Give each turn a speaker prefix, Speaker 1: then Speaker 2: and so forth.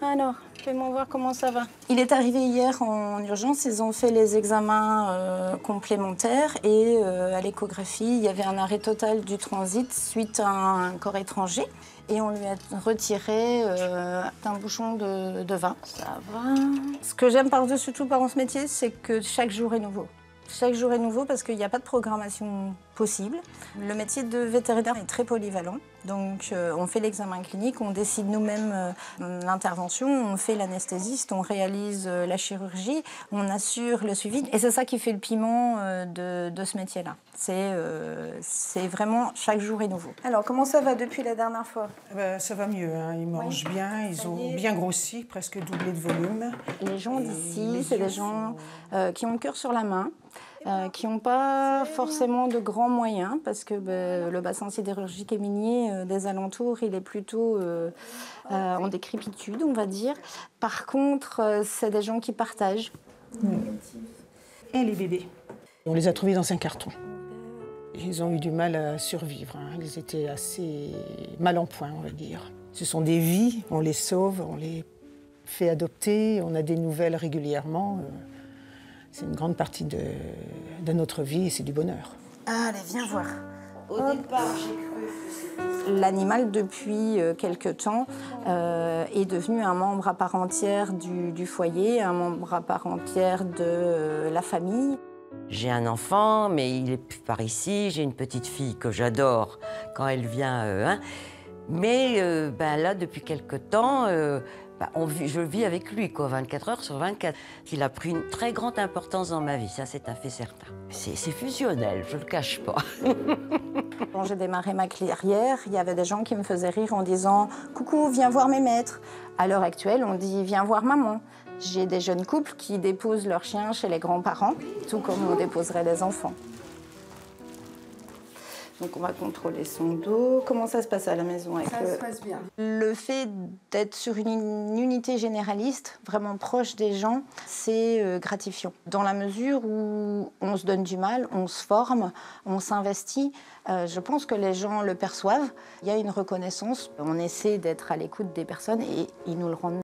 Speaker 1: Alors, fais-moi voir comment ça va. Il est arrivé hier en urgence, ils ont fait les examens complémentaires et à l'échographie, il y avait un arrêt total du transit suite à un corps étranger. Et on lui a retiré un bouchon de vin. Ça va. Ce que j'aime par-dessus tout dans ce métier, c'est que chaque jour est nouveau. Chaque jour est nouveau parce qu'il n'y a pas de programmation possible. Le métier de vétérinaire est très polyvalent. Donc on fait l'examen clinique, on décide nous-mêmes l'intervention, on fait l'anesthésiste, on réalise la chirurgie, on assure le suivi. Et c'est ça qui fait le piment de ce métier-là. C'est vraiment chaque jour est nouveau. Alors comment ça va depuis la dernière fois?
Speaker 2: Ça va mieux, hein. Ils mangent bien, ils ont bien grossi, presque doublé de volume.
Speaker 1: Les gens d'ici, c'est des gens qui ont le cœur sur la main. Qui n'ont pas forcément de grands moyens parce que le bassin sidérurgique et minier des alentours, il est plutôt en décrépitude, on va dire. Par contre, c'est des gens qui partagent.
Speaker 2: Et les bébés. On les a trouvés dans un carton. Ils ont eu du mal à survivre, hein. Ils étaient assez mal en point, on va dire. Ce sont des vies, on les sauve, on les fait adopter, on a des nouvelles régulièrement. C'est une grande partie de notre vie et c'est du bonheur.
Speaker 1: Allez, viens voir. Au départ, j'ai cru... L'animal, depuis quelque temps, est devenu un membre à part entière du foyer, un membre à part entière de la famille.
Speaker 3: J'ai un enfant, mais il est plus par ici. J'ai une petite fille que j'adore quand elle vient. Mais là, depuis quelque temps... je vis avec lui, 24 heures sur 24. Il a pris une très grande importance dans ma vie, ça c'est un fait certain. C'est fusionnel, je ne le cache pas.
Speaker 1: Quand j'ai démarré ma carrière, il y avait des gens qui me faisaient rire en disant « Coucou, viens voir mes maîtres ». À l'heure actuelle, on dit « Viens voir maman ». J'ai des jeunes couples qui déposent leurs chiens chez les grands-parents, tout comme on déposerait des enfants. Donc on va contrôler son dos. Comment ça se passe à la maison avec
Speaker 4: Ça se passe bien.
Speaker 1: Le fait d'être sur une unité généraliste, vraiment proche des gens, c'est gratifiant. Dans la mesure où on se donne du mal, on se forme, on s'investit, je pense que les gens le perçoivent. Il y a une reconnaissance. On essaie d'être à l'écoute des personnes et ils nous le rendent.